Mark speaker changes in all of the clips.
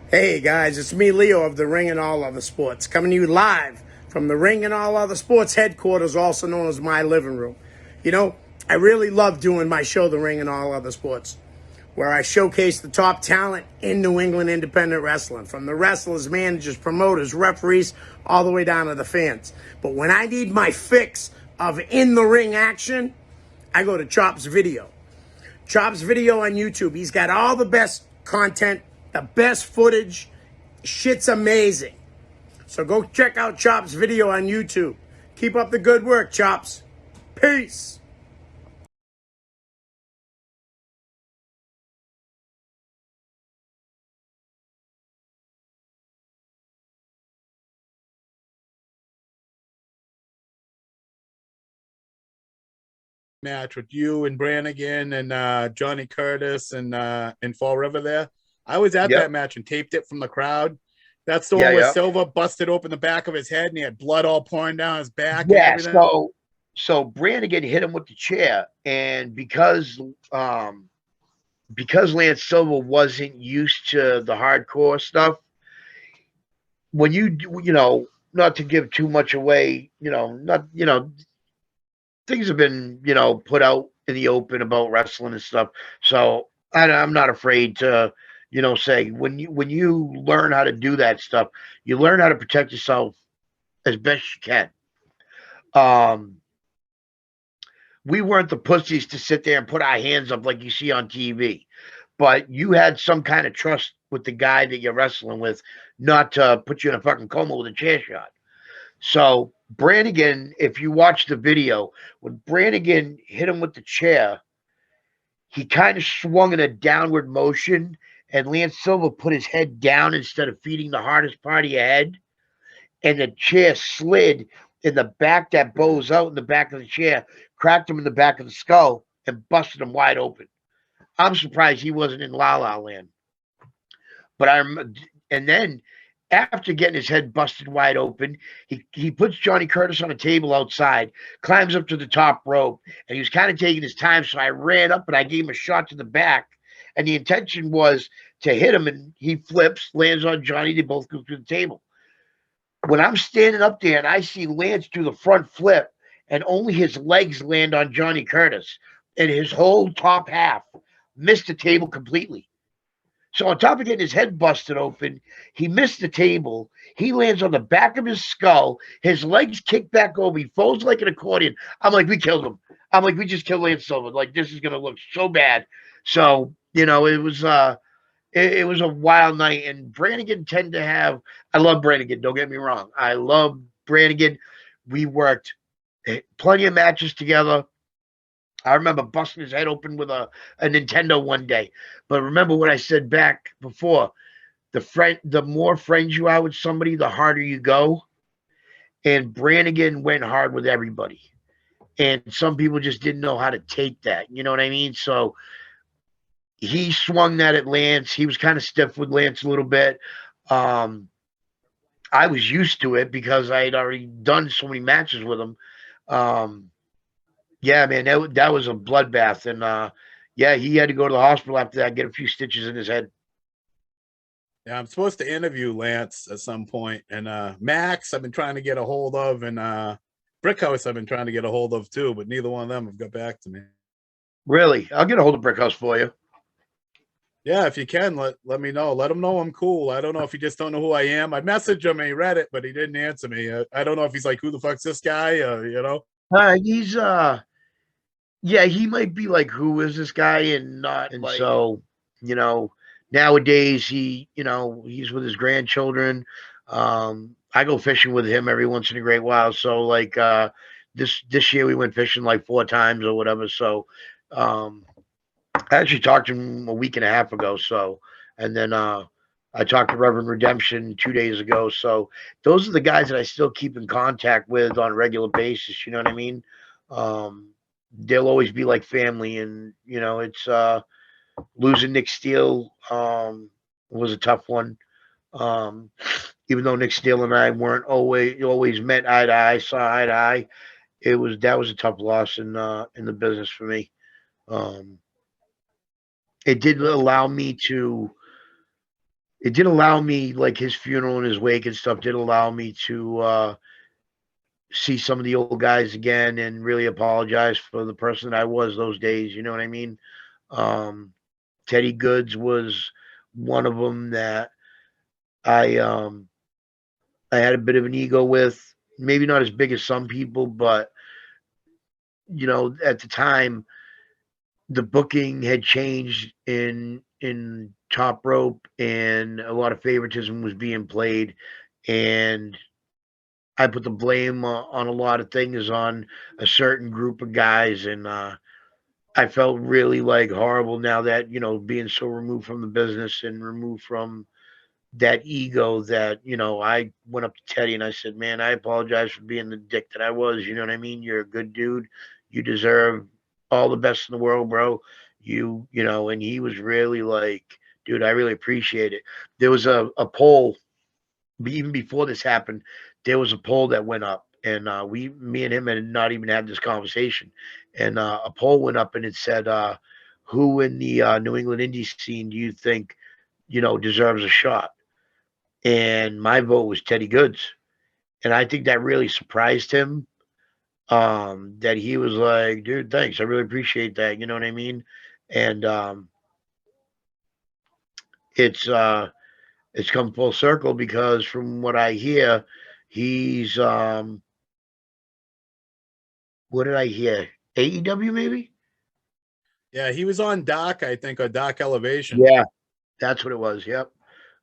Speaker 1: Hey guys, it's me, Leo of the Ring and All Other Sports, coming to you live from the Ring and All Other Sports headquarters, also known as my living room. You know, I really love doing my show, The Ring and All Other Sports, where I showcase the top talent in New England independent wrestling, from the wrestlers, managers, promoters, referees, all the way down to the fans. But when I need my fix of in-the-ring action, I go to Chop's Video. Chop's Video on YouTube. He's got all the best content, the best footage. Shit's amazing. So go check out Chop's Video on YouTube. Keep up the good work, Chops. Peace.
Speaker 2: Match with you and Brannigan and Johnny Curtis and in Fall River there. I was at that
Speaker 3: Yep.
Speaker 2: match and taped it from the crowd. That's the
Speaker 3: Yeah,
Speaker 2: one where
Speaker 3: yeah.
Speaker 2: Silva busted open the back of his head and he had blood all pouring down his back and
Speaker 3: Yeah.
Speaker 2: everything.
Speaker 3: So Brannigan hit him with the chair, and because Lance Silva wasn't used to the hardcore stuff, when not to give too much away, not things have been put out in the open about wrestling and stuff. So I'm not afraid to say when you learn how to do that stuff, you learn how to protect yourself as best you can. Um, we weren't the pussies to sit there and put our hands up like you see on TV. But you had some kind of trust with the guy that you're wrestling with, not to put you in a fucking coma with a chair shot. So Brannigan, if you watch the video, when Brannigan hit him with the chair, he kind of swung in a downward motion, and Lance Silva put his head down instead of feeding the hardest part of your head, and the chair slid in the back that bows out in the back of the chair, cracked him in the back of the skull, and busted him wide open. I'm surprised he wasn't in La La Land. But and then after getting his head busted wide open, he puts Johnny Curtis on a table outside, climbs up to the top rope, and he was kind of taking his time. So I ran up and I gave him a shot to the back, and the intention was to hit him, and he flips, lands on Johnny. They both go through the table. When I'm standing up there and I see Lance do the front flip, and only his legs land on Johnny Curtis, and his whole top half missed the table completely. So on top of getting his head busted open, he missed the table. He lands on the back of his skull. His legs kick back over. He folds like an accordion. I'm like, we killed him. I'm like, we just killed Lance Silva. Like, this is gonna look so bad. So it was a wild night. And Brannigan tend to have. I love Brannigan. Don't get me wrong. I love Brannigan. We worked plenty of matches together. I remember busting his head open with a Nintendo one day. But remember what I said back before. The more friends you are with somebody, the harder you go. And Brannigan went hard with everybody. And some people just didn't know how to take that. You know what I mean? So he swung that at Lance. He was kind of stiff with Lance a little bit. Um, I was used to it because I had already done so many matches with him. Um, Yeah, man, that was a bloodbath, and yeah, he had to go to the hospital after that, get a few stitches in his head.
Speaker 2: Yeah, I'm supposed to interview Lance at some point. And Max, I've been trying to get a hold of, and Brickhouse, I've been trying to get a hold of too, but neither one of them have got back to me.
Speaker 3: Really, I'll get a hold of Brickhouse for you.
Speaker 2: Yeah, if you can, let me know. Let him know I'm cool. I don't know if he just don't know who I am. I messaged him and he read it, but he didn't answer me. I don't know if he's like, who the fuck's this guy?
Speaker 3: He's yeah, he might be like, who is this guy, and not and like. So you know, nowadays he's with his grandchildren. I go fishing with him every once in a great while. So like this year we went fishing like 4 times or whatever. So um I actually talked to him a week and a half ago. So, and then I talked to Reverend Redemption 2 days ago. So those are the guys that I still keep in contact with on a regular basis. You know what I mean? Um, they'll always be like family, and it's losing Nick Steele was a tough one. Um, even though Nick Steele and I weren't always met eye to eye, saw eye to eye, that was a tough loss in the business for me. Um, it did allow me to it did allow me, like his funeral and his wake and stuff, did allow me to see some of the old guys again and really apologize for the person that I was those days. You know what I mean? Um, Teddy Goods was one of them that I um, I had a bit of an ego with. Maybe not as big as some people, but at the time the booking had changed in Top Rope, and a lot of favoritism was being played, and I put the blame on a lot of things on a certain group of guys, and I felt really like horrible now that being so removed from the business and removed from that ego that I went up to Teddy and I said, "Man, I apologize for being the dick that I was. You know what I mean? You're a good dude. You deserve all the best in the world, bro. And he was really like, dude, I really appreciate it. There was a poll even before this happened. There was a poll that went up, and me and him had not even had this conversation, and a poll went up and it said, "Who in the New England indie scene do you think deserves a shot?" And my vote was Teddy Goods, and I think that really surprised him. That he was like, "Dude, thanks, I really appreciate that." You know what I mean? And it's it's come full circle because from what I hear, he's what did I hear? AEW maybe?
Speaker 2: Yeah, he was on Doc, I think, or Doc Elevation.
Speaker 3: Yeah, that's what it was. Yep.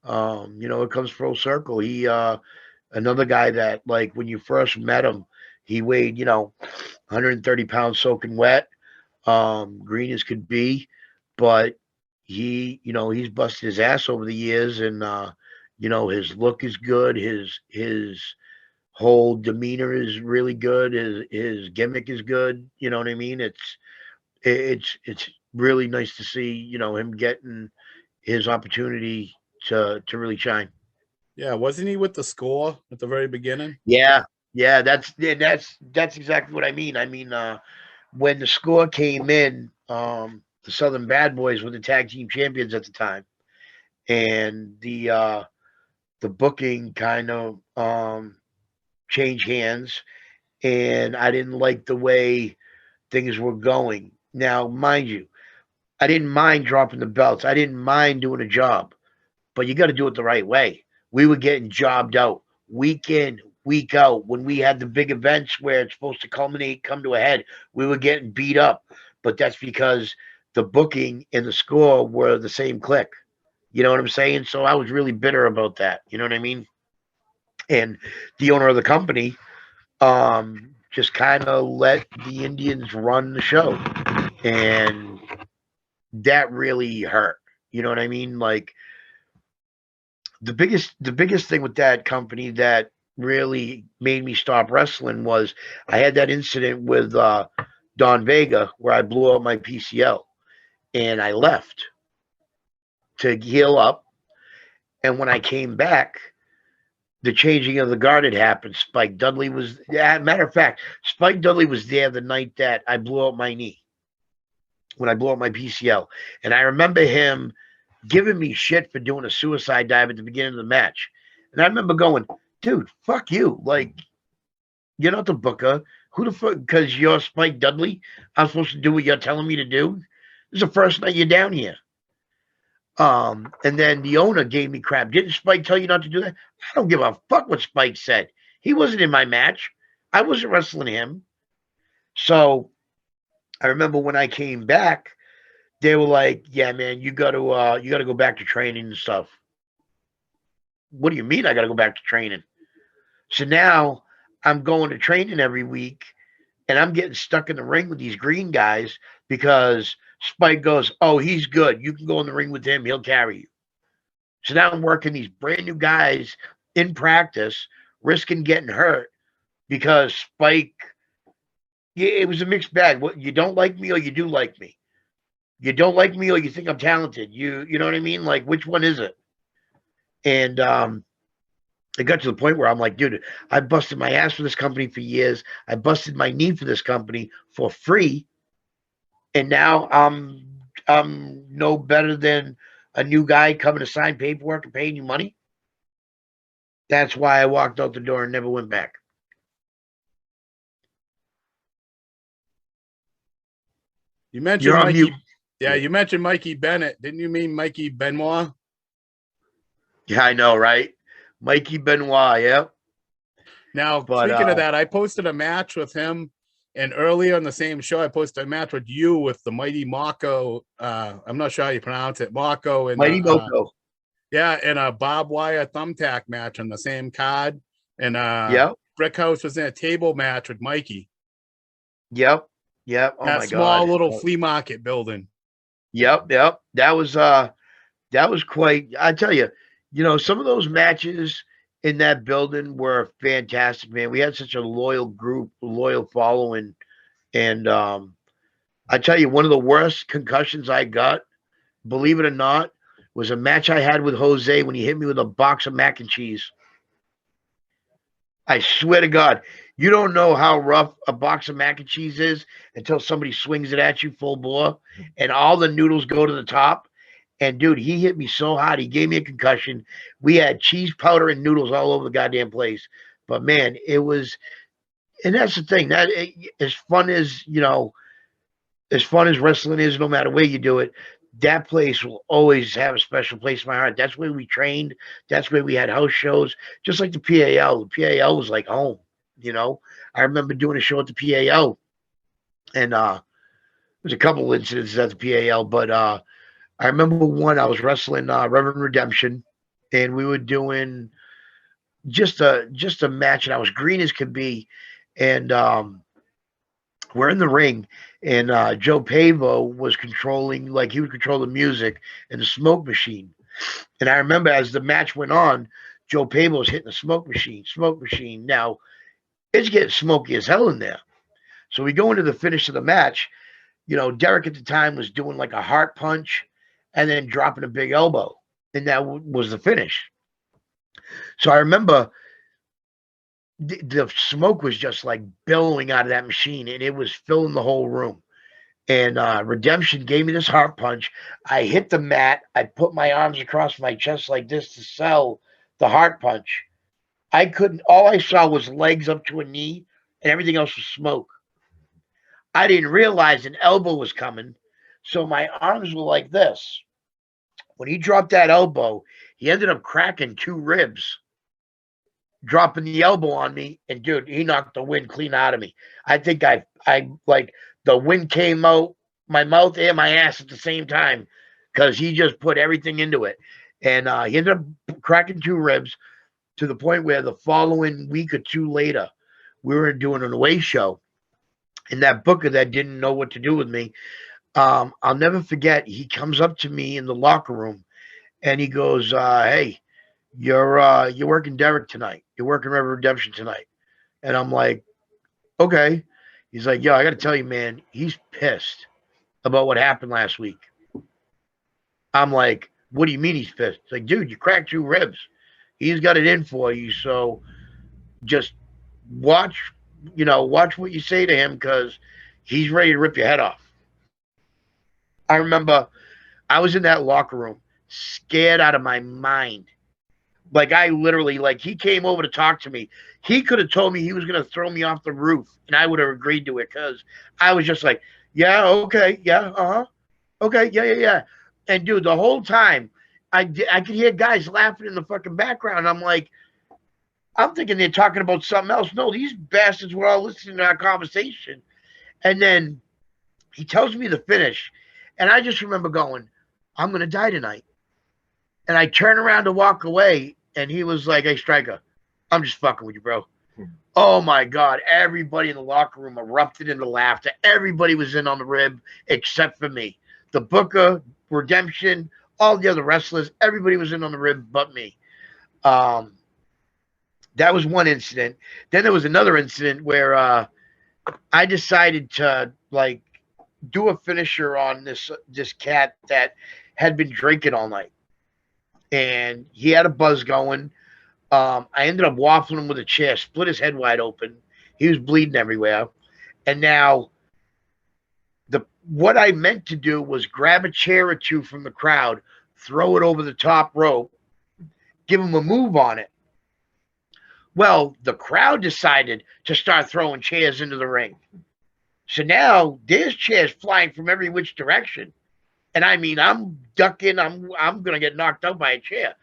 Speaker 3: It comes full circle. He another guy that, like, when you first met him, he weighed 130 pounds soaking wet, green as could be, but he's busted his ass over the years, and his look is good, his whole demeanor is really good, his gimmick is good. You know what I mean? It's really nice to see him getting his opportunity to really shine.
Speaker 2: Yeah, wasn't he with the Score at the very beginning?
Speaker 3: Yeah, yeah, that's exactly what I mean. I mean, when the Score came in, the Southern Bad Boys were the tag team champions at the time, and the booking kind of changed hands, and I didn't like the way things were going. Now, mind you, I didn't mind dropping the belts. I didn't mind doing a job, but you got to do it the right way. We were getting jobbed out week in, week out. When we had the big events where it's supposed to culminate, come to a head, we were getting beat up. But that's because the booking and the Score were the same click. You know what I'm saying? So I was really bitter about that. You know what I mean? And the owner of the company just kind of let the Indians run the show. And that really hurt. You know what I mean? Like, the biggest thing with that company that really made me stop wrestling was I had that incident with Don Vega where I blew out my PCL, and I left to heal up. And when I came back, the changing of the guard had happened. Spike Dudley was, yeah, matter of fact, Spike Dudley was there the night that I blew out my knee, when I blew out my PCL. And I remember him giving me shit for doing a suicide dive at the beginning of the match. And I remember going, dude, fuck you. Like, you're not the booker. Who the fuck? Because you're Spike Dudley. I'm supposed to do what you're telling me to do. This is the first night you're down here. And then the owner gave me crap. Didn't Spike tell you not to do that? I don't give a fuck what Spike said. He wasn't in my match. I wasn't wrestling him. So I remember when I came back, they were like, "Yeah, man, you gotta go back to training and stuff." What do you mean I gotta go back to training? So now I'm going to training every week, and I'm getting stuck in the ring with these green guys because Spike goes, "Oh, he's good. You can go in the ring with him. He'll carry you." So now I'm working these brand new guys in practice, risking getting hurt because Spike. Yeah, it was a mixed bag. What, you don't like me or you do like me? You don't like me or you think I'm talented? You know what I mean? Like, which one is it? And it got to the point where I'm like, dude, I busted my ass for this company for years. I busted my knee for this company for free, and now I'm no better than a new guy coming to sign paperwork and paying you money. That's why I walked out the door and never went back.
Speaker 2: You mentioned
Speaker 3: You're on
Speaker 2: Mikey.
Speaker 3: mute.
Speaker 2: Yeah, you mentioned Mikey Bennett. Didn't you mean Mikey Benoit?
Speaker 3: Yeah, I know, right? Mikey Benoit, yeah.
Speaker 2: Now,
Speaker 3: But
Speaker 2: speaking of that, I posted a match with him, and earlier on the same show, I posted a match with you with the mighty Mako. I'm not sure how you pronounce it, Mako, and
Speaker 3: Mighty Moko.
Speaker 2: yeah, and a barbed wire thumbtack match on the same card, and
Speaker 3: Yep,
Speaker 2: Brickhouse was in a table match with Mikey.
Speaker 3: yep, yep. Oh
Speaker 2: That
Speaker 3: my God.
Speaker 2: small little flea market building.
Speaker 3: Yep, yep. That was quite. I tell you, some of those matches in that building were fantastic, man. We had such a loyal group, loyal following, and I tell you, one of the worst concussions I got, believe it or not, was a match I had with Jose when he hit me with a box of mac and cheese. I swear to God, you don't know how rough a box of mac and cheese is until somebody swings it at you full bore and all the noodles go to the top. And dude, he hit me so hard, he gave me a concussion. We had cheese powder and noodles all over the goddamn place. But man, it was, and that's the thing. As fun as wrestling is, no matter where you do it, that place will always have a special place in my heart. That's where we trained. That's where we had house shows, just like the PAL. The PAL was like home. I remember doing a show at the PAL, and there's a couple incidents at the PAL, but I remember one. I was wrestling Reverend Redemption, and we were doing just a match, and I was green as could be, and we're in the ring, and Joe Pavo was controlling, like he would control the music and the smoke machine. And I remember as the match went on, Joe Pavo was hitting the smoke machine. Now it's getting smoky as hell in there. So we go into the finish of the match. Derek at the time was doing like a heart punch and then dropping a big elbow, and that was the finish. So I remember the smoke was just like billowing out of that machine, and it was filling the whole room. And Redemption gave me this heart punch. I hit the mat. I put my arms across my chest like this to sell the heart punch. I couldn't. All I saw was legs up to a knee, and everything else was smoke. I didn't realize an elbow was coming, so my arms were like this. When he dropped that elbow, he ended up cracking 2 ribs, dropping the elbow on me, and dude, he knocked the wind clean out of me. I think I like the wind came out my mouth and my ass at the same time because he just put everything into it, and he ended up cracking 2 ribs to the point where the following week or 2 later, we were doing an away show, and that booker that didn't know what to do with me, I'll never forget. He comes up to me in the locker room, and he goes, "Hey, you're working Derek tonight. You're working Reverend Redemption tonight." And I'm like, "Okay." He's like, "Yo, I got to tell you, man, he's pissed about what happened last week." I'm like, "What do you mean he's pissed?" He's like, "Dude, you cracked 2 ribs. He's got it in for you. So just watch, watch what you say to him because he's ready to rip your head off." I remember I was in that locker room, scared out of my mind. Like I literally, like he came over to talk to me. He could have told me he was going to throw me off the roof, and I would have agreed to it because I was just like, "Yeah, okay, yeah, okay, yeah, yeah, yeah." And dude, the whole time, I could hear guys laughing in the fucking background. I'm thinking they're talking about something else. No, these bastards were all listening to our conversation. And then he tells me the finish, and I just remember going, "I'm going to die tonight." And I turn around to walk away, and he was like, "Hey, Stryker, I'm just fucking with you, bro." Oh my God. Everybody in the locker room erupted into laughter. Everybody was in on the rib except for me. The Booker, Redemption, all the other wrestlers, everybody was in on the rib but me. That was one incident. Then there was another incident where I decided to like do a finisher on this cat that had been drinking all night. And he had a buzz going. I ended up waffling him with a chair, split his head wide open. He was bleeding everywhere. And now what I meant to do was grab a chair or two from the crowd, throw it over the top rope, give him a move on it. Well, the crowd decided to start throwing chairs into the ring. So now there's chairs flying from every which direction. And I mean, I'm ducking, I'm gonna get knocked out by a chair.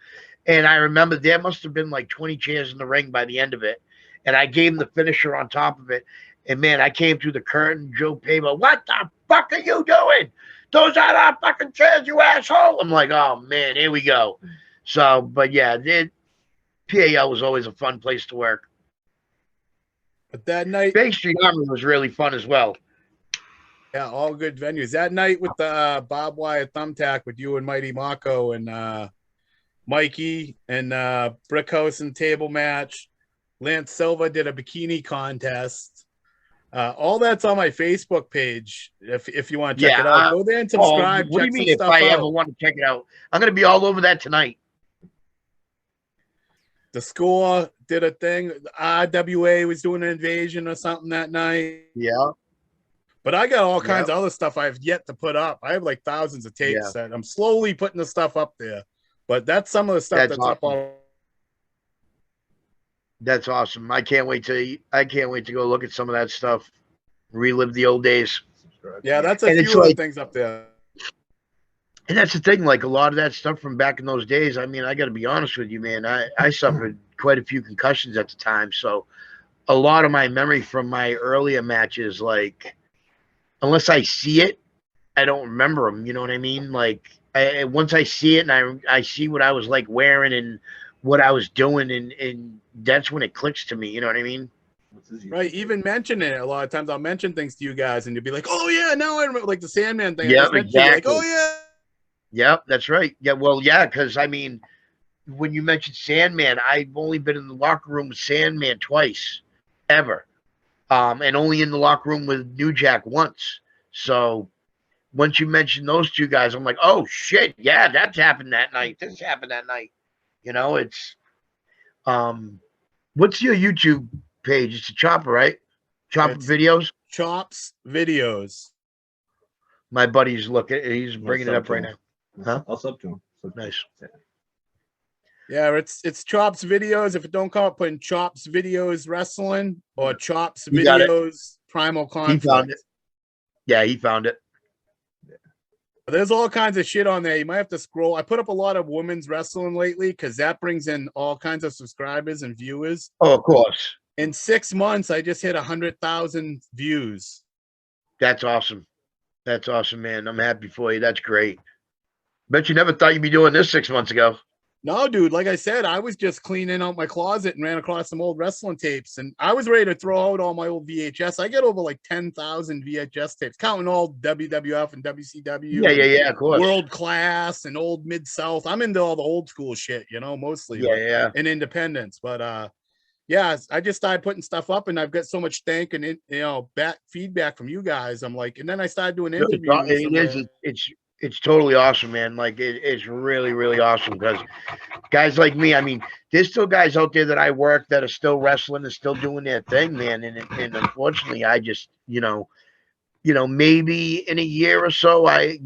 Speaker 3: And I remember there must have been like 20 chairs in the ring by the end of it. And I gave him the finisher on top of it. And man, I came through the curtain, Joe Pavo, what the fuck are you doing? Those are our fucking chairs, you asshole. I'm like, oh man, here we go. So, but yeah, PAL was always a fun place to work.
Speaker 2: But that night,
Speaker 3: Bay Street Armory was really fun as well.
Speaker 2: yeah, all good venues. That night with the barbed wire thumbtack with you and Mighty Mako and Mikey and Brickhouse and table match. Lance Silva did a bikini contest. All that's on my Facebook page. If you want to check it out, go there and subscribe.
Speaker 3: What do you mean if I ever want to check it out? I'm going to be all over that tonight.
Speaker 2: The Score did a thing. RWA was doing an invasion or something that night.
Speaker 3: Yeah.
Speaker 2: But I got all kinds of other stuff I've yet to put up. I have like thousands of tapes that I'm slowly putting the stuff up there. But that's some of the stuff that's
Speaker 3: awesome.
Speaker 2: up all.
Speaker 3: That's awesome. I can't wait to go look at some of that stuff. Relive the old days.
Speaker 2: Yeah, that's a few of the things up there.
Speaker 3: And that's the thing, like a lot of that stuff from back in those days. I mean, I got to be honest with you, man. I suffered quite a few concussions at the time. So a lot of my memory from my earlier matches, like, unless I see it, I don't remember them. You know what I mean? Like, once I see it and I see what I was like wearing and what I was doing, and that's when it clicks to me. You know what I mean?
Speaker 2: Right. Even mentioning it a lot of times, I'll mention things to you guys, and you'll be like, "Oh yeah, now I remember." Like the Sandman thing.
Speaker 3: Yeah, exactly.
Speaker 2: Like, oh yeah.
Speaker 3: Yep, that's right. Yeah, well, yeah, because I mean, when you mentioned Sandman, I've only been in the locker room with Sandman twice, ever, and only in the locker room with New Jack once. So once you mentioned those two guys, I'm like, oh shit, yeah, that's happened that night. This happened that night. You know, it's what's your YouTube page? It's a Chopper, right? Chopper videos.
Speaker 2: Chops videos.
Speaker 3: My buddy's he's bringing it up right now. Huh?
Speaker 4: I'll sub to him.
Speaker 3: Nice.
Speaker 2: Yeah, it's Chops videos. If it don't come up, put in Chops videos wrestling or Chops videos Primal Conflict.
Speaker 3: He found it. Yeah, he found it.
Speaker 2: There's all kinds of shit on there. You might have to scroll. I put up a lot of women's wrestling lately because that brings in all kinds of subscribers and viewers.
Speaker 3: Oh, of course.
Speaker 2: In 6 months, I just hit 100,000 views.
Speaker 3: That's awesome. That's awesome, man. I'm happy for you. That's great. Bet you never thought you'd be doing this 6 months ago.
Speaker 2: No, dude. Like I said, I was just cleaning out my closet and ran across some old wrestling tapes, and I was ready to throw out all my old VHS. I get over like 10,000 VHS tapes, counting all WWF and WCW.
Speaker 3: Yeah, of course.
Speaker 2: World Class and old Mid-South. I'm into all the old school shit, mostly.
Speaker 3: Yeah.
Speaker 2: And independence. But yeah, I just started putting stuff up, and I've got so much thank and back feedback from you guys. I'm like, and then I started doing interviews.
Speaker 3: It's totally awesome, man. Like it's really, really awesome because guys like me, I mean, there's still guys out there that I work that are still wrestling and still doing their thing, man. And unfortunately, I just, maybe in a year or so, I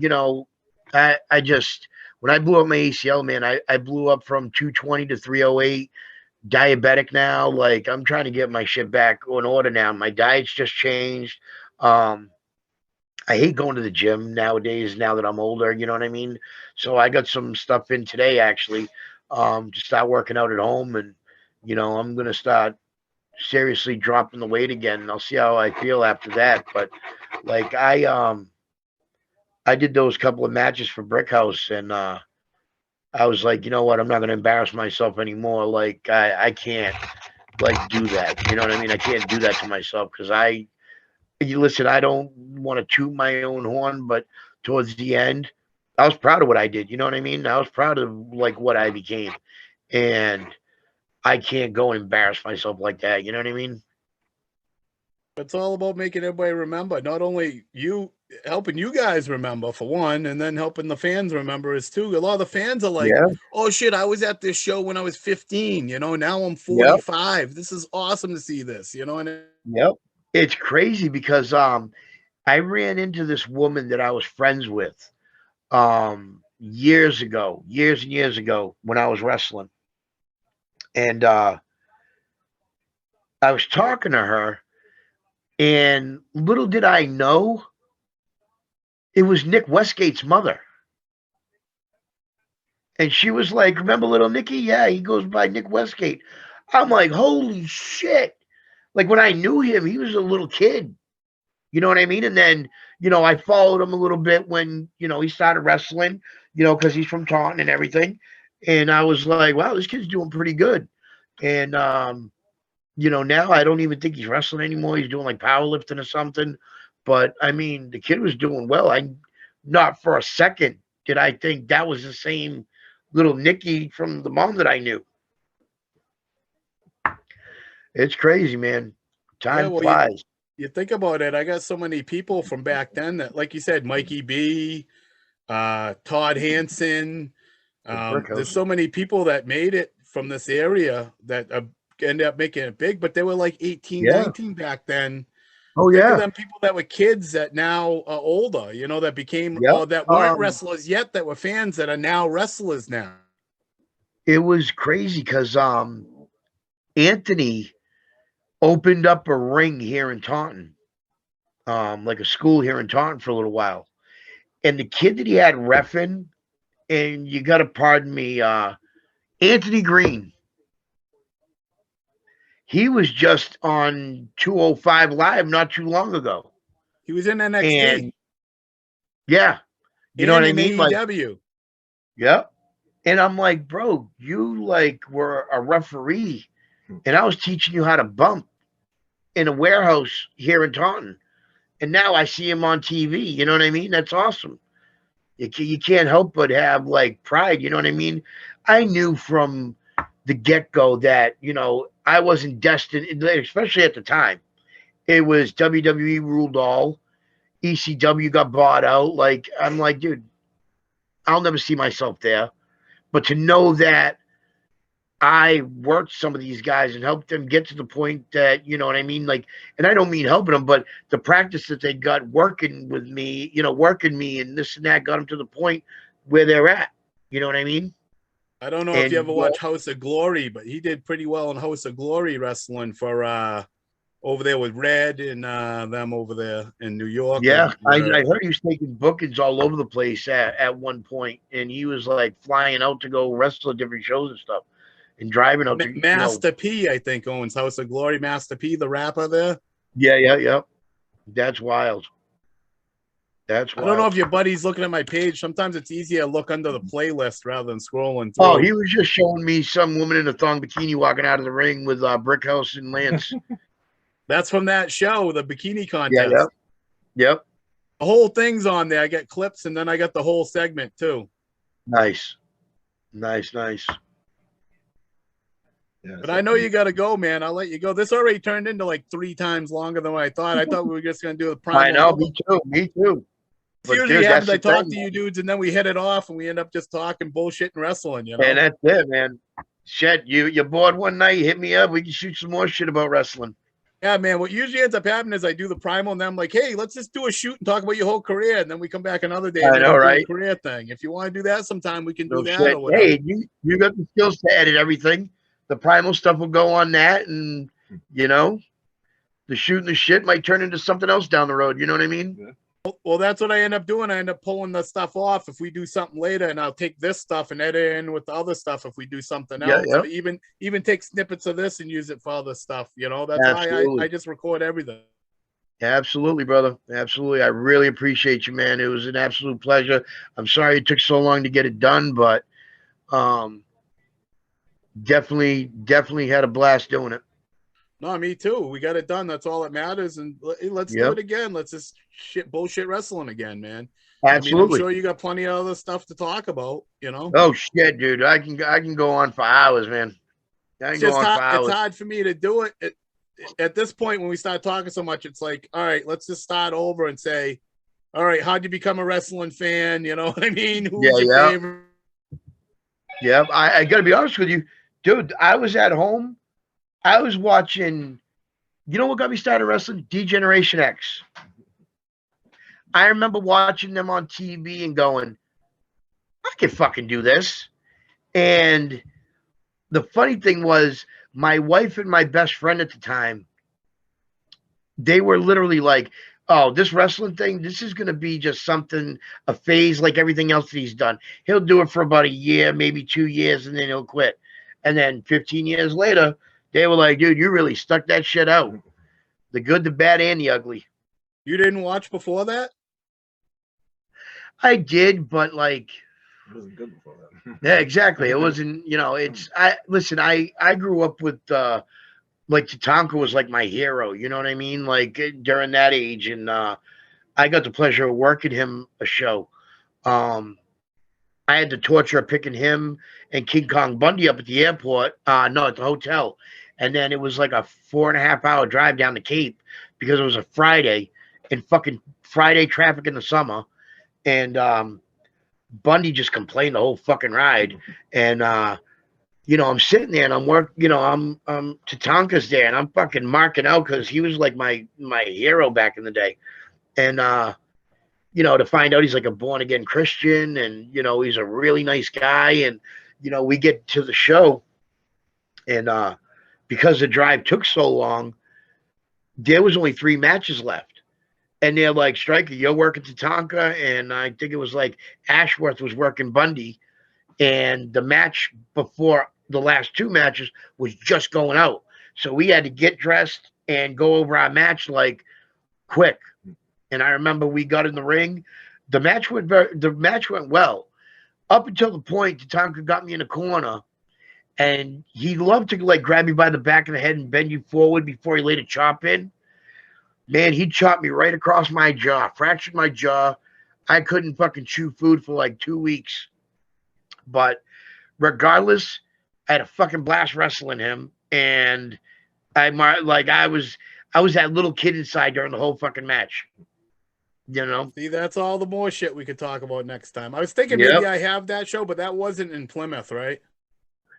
Speaker 3: just, when I blew up my ACL, man, I blew up from 220 to 308, diabetic now. Like I'm trying to get my shit back in order now. My diet's just changed. I hate going to the gym nowadays now that I'm older, you know what I mean? So I got some stuff in today actually, to start working out at home, and I'm going to start seriously dropping the weight again, and I'll see how I feel after that. But like I did those couple of matches for Brickhouse, and I was like, you know what, I'm not going to embarrass myself anymore. Like I can't like do that. You know what I mean? I can't do that to myself because listen, I don't want to toot my own horn, but towards the end, I was proud of what I did. You know what I mean? I was proud of like what I became, and I can't go and embarrass myself like that. You know what I mean?
Speaker 2: It's all about making everybody remember. Not only you helping you guys remember for one, and then helping the fans remember is too. A lot of the fans are like, "Oh shit, I was at this show when I was 15. Now I'm 45. This is awesome to see this."
Speaker 3: Yep. It's crazy because I ran into this woman that I was friends with. years ago, years and years ago, when I was wrestling. And I was talking to her, and little did I know it was Nick Westgate's mother. And she was like, "Remember little Nicky? Yeah, he goes by Nick Westgate." I'm like, "Holy shit." Like when I knew him, he was a little kid. You know what I mean? And then, I followed him a little bit when, he started wrestling, because he's from Taunton and everything. And I was like, wow, this kid's doing pretty good. And, now I don't even think he's wrestling anymore. He's doing like powerlifting or something. But I mean, the kid was doing well. Not for a second did I think that was the same little Nicky from the mom that I knew. It's crazy, man. Time
Speaker 2: well,
Speaker 3: flies.
Speaker 2: you think about it, I got so many people from back then that, like you said, Mikey B, Todd Hansen. There's so many people that made it from this area that ended up making it big, but they were like 18, 19 back then.
Speaker 3: Oh,
Speaker 2: Think
Speaker 3: yeah.
Speaker 2: of them people that were kids that now are older, that became, or that weren't wrestlers yet, that were fans that are now wrestlers now.
Speaker 3: It was crazy because Anthony opened up a ring here in Taunton, like a school here in Taunton for a little while. And the kid that he had reffing, and you got to pardon me, Anthony Green, he was just on 205 Live not too long ago.
Speaker 2: He was in NXT.
Speaker 3: And yeah, you know what I mean?
Speaker 2: AEW.
Speaker 3: Like, yep. And I'm like, bro, you were a referee, and I was teaching you how to bump in a warehouse here in Taunton. And now I see him on TV. You know what I mean? That's awesome. You can't help but have pride. You know what I mean? I knew from the get-go that, I wasn't destined, especially at the time. It was WWE ruled all. ECW got bought out. I'm like, dude, I'll never see myself there. But to know that I worked some of these guys and helped them get to the point that, you know what I mean? And I don't mean helping them, but the practice that they got working with me, working me and this and that got them to the point where they're at. You know what I mean?
Speaker 2: I don't know if you ever watched House of Glory, but he did pretty well in House of Glory wrestling for over there with Red and them over there in New York.
Speaker 3: Yeah, I heard he was taking bookings all over the place at one point, and he was flying out to go wrestle at different shows and stuff. And driving out to
Speaker 2: Master P, I think, owns House of Glory. Master P, the rapper there.
Speaker 3: Yeah. That's wild. That's wild.
Speaker 2: I don't know if your buddy's looking at my page. Sometimes it's easier to look under the playlist rather than scrolling through.
Speaker 3: Oh, he was just showing me some woman in a thong bikini walking out of the ring with Brickhouse and Lance.
Speaker 2: That's from that show, the bikini contest.
Speaker 3: Yeah, yep.
Speaker 2: The whole thing's on there. I get clips, and then I got the whole segment too.
Speaker 3: Nice.
Speaker 2: Yeah, but I know you got to go, man. I'll let you go. This already turned into 3 times longer than what I thought. I thought we were just going to do the Primal.
Speaker 3: I know, me too.
Speaker 2: But usually happens I talk to you dudes, and then we hit it off, and we end up just talking bullshit and wrestling,
Speaker 3: And that's it, man. Shit, you're bored one night, you hit me up, we can shoot some more shit about wrestling.
Speaker 2: Yeah, man. What usually ends up happening is I do the Primal, and then I'm like, hey, let's just do a shoot and talk about your whole career, and then we come back another day.
Speaker 3: I know, right?
Speaker 2: Career thing. If you want to do that sometime, we can do that.
Speaker 3: Shit. Hey, you got the skills to edit everything. The Primal stuff will go on that, and the shooting the shit might turn into something else down the road. You know what I mean?
Speaker 2: Yeah. Well, that's what I end up doing. I end up pulling the stuff off if we do something later, and I'll take this stuff and edit in with the other stuff if we do something else.
Speaker 3: Yeah.
Speaker 2: So even take snippets of this and use it for other stuff. That's
Speaker 3: Absolutely.
Speaker 2: why I just record everything.
Speaker 3: Absolutely, brother. Absolutely. I really appreciate you, man. It was an absolute pleasure. I'm sorry it took so long to get it done, but definitely had a blast doing it.
Speaker 2: No, me too. We got it done. That's all that matters. And let's do it again. Let's just bullshit wrestling again, man.
Speaker 3: Absolutely.
Speaker 2: I mean, I'm sure you got plenty of other stuff to talk about,
Speaker 3: Oh shit, dude. I can go on for hours, man.
Speaker 2: It's hard for me to do it. At this point, when we start talking so much, it's like, all right, let's just start over and say, all right, how'd you become a wrestling fan? You know what I mean? Who's your favorite?
Speaker 3: Yeah, I got to be honest with you, dude. I was at home. I was watching, you know what got me started wrestling? D-Generation X. I remember watching them on TV and going, I can fucking do this. And the funny thing was, my wife and my best friend at the time, they were literally like, oh, this wrestling thing, this is going to be just something, a phase like everything else that he's done. He'll do it for about a year, maybe 2 years, and then he'll quit. And then 15 years later, they were like, dude, you really stuck that shit out. The good, the bad, and the ugly.
Speaker 2: You didn't watch before that?
Speaker 3: I did, but like,
Speaker 4: It wasn't good before that.
Speaker 3: yeah, exactly. It wasn't, it's, I grew up with, like Tatanka was like my hero, you know what I mean? Like during that age. And, I got the pleasure of working him a show. I had the torture of picking him and King Kong Bundy up at the airport. No, at the hotel. And then it was like a 4.5 hour drive down the Cape because it was a Friday and fucking Friday traffic in the summer. And Bundy just complained the whole fucking ride. And I'm sitting there and I'm I'm Tatanka's there and I'm fucking marking out because he was like my hero back in the day. And to find out he's like a born again Christian and he's a really nice guy. And we get to the show and because the drive took so long, there was only 3 matches left. And they're like, Stryker, you're working Tatanka, and I think it was like Ashworth was working Bundy. And the match before the last 2 matches was just going out. So we had to get dressed and go over our match like quick. And I remember we got in the ring. The match went well up until the point Tatanka got me in the corner. And he loved to like grab you by the back of the head and bend you forward before he laid a chop in. Man, he chopped me right across my jaw, fractured my jaw. I couldn't fucking chew food for like 2 weeks. But regardless, I had a fucking blast wrestling him. And I was that little kid inside during the whole fucking match.
Speaker 2: See, that's all the more shit we could talk about next time. I was thinking
Speaker 3: Yep.
Speaker 2: maybe I have that show, but that wasn't in Plymouth, right?